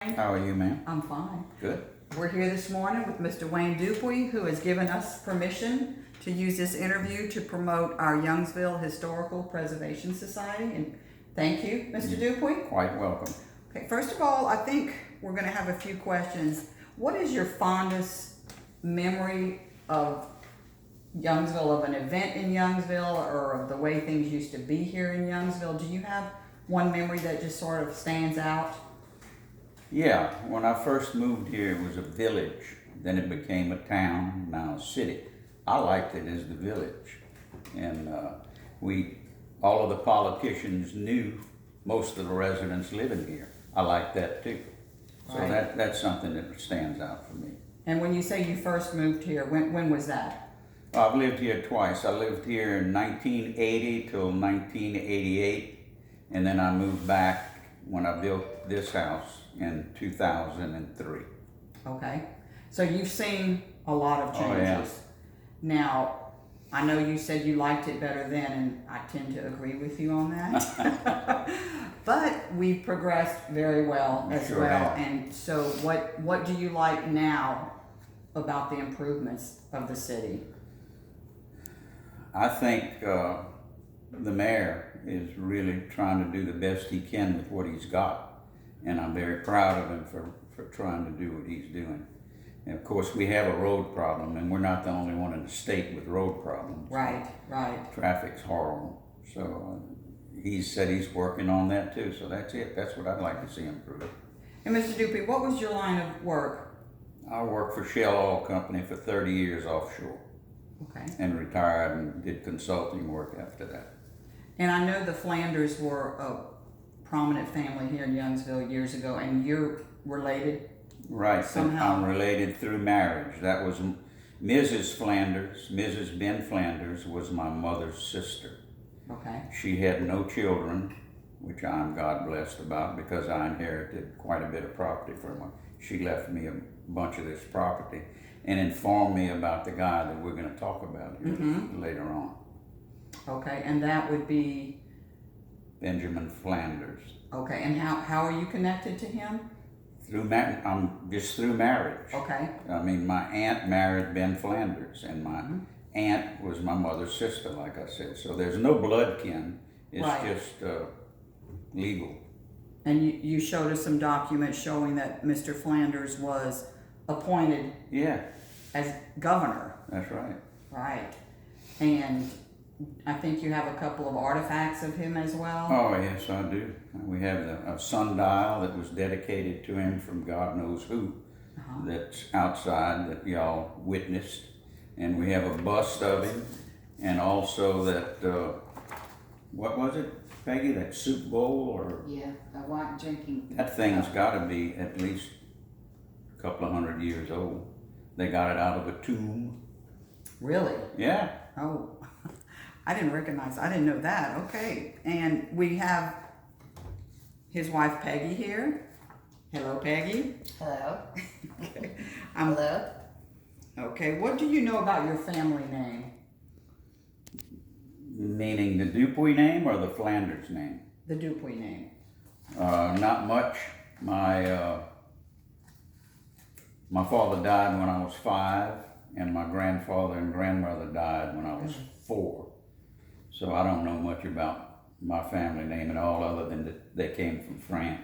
How are you, ma'am? I'm fine. Good. We're here this morning with Mr. Wayne Dupuis, who has given us permission to use this interview to promote our Youngsville Historical Preservation Society. And thank you, Mr. Dupuis. Quite welcome. Okay, first of all, I think we're going to have a few questions. What is your fondest memory of Youngsville, of an event in Youngsville, or of the way things used to be here in Youngsville? Do you have one memory that just sort of stands out? Yeah, when I first moved here, it was a village. Then it became a town, now a city. I liked it as the village. And all of the politicians knew most of the residents living here. I like that too. So Right. that's something that stands out for me. And when you say you first moved here, when was that? I've lived here twice. I lived here in 1980 till 1988, and then I moved back when I built this house in 2003. Okay. So you've seen a lot of changes. Oh, yeah. Now, I know you said you liked it better then, and I tend to agree with you on that. But we've progressed very well as Sure well. have. And so what do you like now about the improvements of the city? I think the mayor is really trying to do the best he can with what he's got, and I'm very proud of him for trying to do what he's doing. And of course, we have a road problem, and we're not the only one in the state with road problems. Right, right. Traffic's horrible, so he said he's working on that too. So that's it. That's what I'd like to see improve. And Mr. Dupuis, what was your line of work? I worked for Shell Oil Company for 30 years offshore, Okay. and retired and did consulting work after that. And I know the Flanders were a prominent family here in Youngsville years ago, and you're related? Right, Somehow. I'm related through marriage. That was Mrs. Flanders. Mrs. Ben Flanders was my mother's sister. Okay. She had no children, which I'm God blessed about because I inherited quite a bit of property from her. She left me a bunch of this property and informed me about the guy that we're going to talk about here later on, Okay, and that would be, Benjamin Flanders. okay, and how are you connected to him? Just through marriage. Okay, I mean, my aunt married Ben Flanders, and my aunt was my mother's sister, like I said. So there's no blood kin. It's Right. just legal. and you showed us some documents showing that Mr. Flanders was appointed Yeah, as governor, that's right. right? And I think you have a couple of artifacts of him as well? Oh, yes, I do. We have a sundial that was dedicated to him from God knows who that's outside that y'all witnessed. And we have a bust of him, and also that, what was it, Peggy, that soup bowl or? Yeah, the white drinking. That thing's got to be at least a couple of 100 years old. They got it out of a tomb. Really? Yeah. Oh, I didn't know that. Okay. And we have his wife Peggy here. Hello, Peggy. Hello. Okay. Hello. Okay, what do you know about your family name? Meaning the Dupuis name or the Flanders name? The Dupuis name. Not much. My father died when I was 5, and my grandfather and grandmother died when I was 4. So I don't know much about my family name at all, other than that they came from France.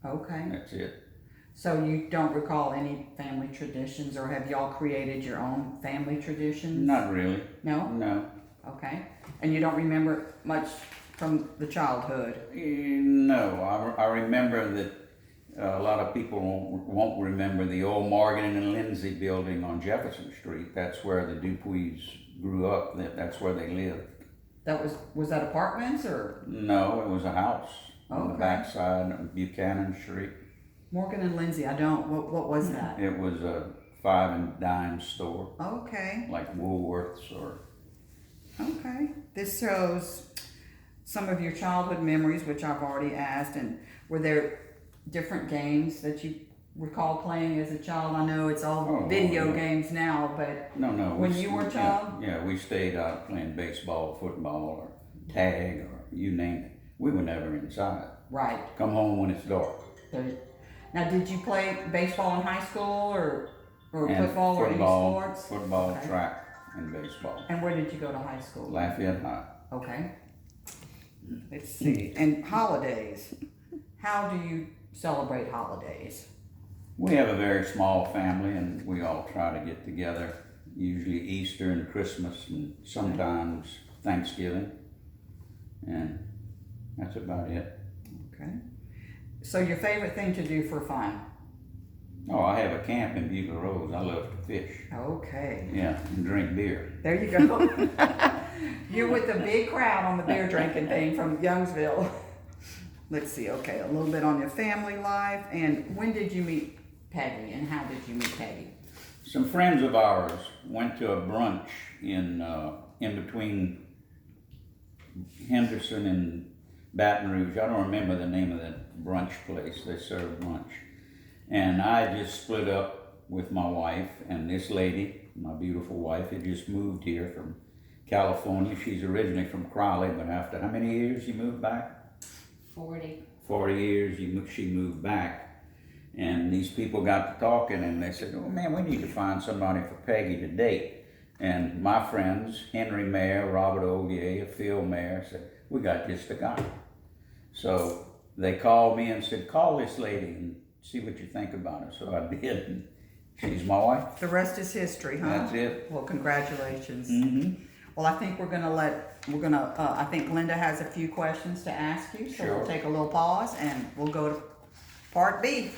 Okay. That's it. So you don't recall any family traditions, or have y'all created your own family traditions? Not really. No? No. Okay. And you don't remember much from the childhood? No. I remember that a lot of people won't remember the old Morgan and Lindsay building on Jefferson Street. That's where the Dupuis grew up. That's where they lived. Was that apartments or? No, it was a house on the Okay. backside of Buchanan Street. Morgan and Lindsay, I don't, what was that? It was a 5 and dime store, Okay, like Woolworths or. okay. This shows some of your childhood memories, which I've already asked, and were there different games that you recall playing as a child? I know it's all Oh, video yeah. games now, but No. When you were a child? Yeah, we stayed out playing baseball, football, or tag, or you name it. We were never inside. right. Come home when it's dark. There- Now, did you play baseball in high school or And football or any sports? Football, Okay. track, and baseball. And where did you go to high school? Lafayette High. Okay. Let's see. And holidays. How do you celebrate holidays? We have a very small family and we all try to get together, usually Easter and Christmas and sometimes Thanksgiving. And that's about it. Okay. So your favorite thing to do for fun? Oh, I have a camp in Bugler Rose. I love to fish. Okay. Yeah, and drink beer. There you go. You're with the big crowd on the beer drinking thing from Youngsville. Let's see, okay, a little bit on your family life. And when did you meet Peggy and how did you meet Peggy? Some friends of ours went to a brunch in between Henderson and Baton Rouge. I don't remember the name of that brunch place. They served lunch. And I just split up with my wife and this lady, my beautiful wife, had just moved here from California. She's originally from Crowley, but after how many years you moved back? 40. 40 years she moved back. And these people got to talking and they said, oh man, we need to find somebody for Peggy to date. And my friends, Henry Mayer, Robert Ogier, Phil Mayer, said, we got just the guy. So they called me and said, call this lady and see what you think about her. So I did. And she's my wife. The rest is history, huh? That's it. Well, congratulations. Mm-hmm. Well, I think I think Linda has a few questions to ask you, so Sure. we'll take a little pause and we'll go to part B.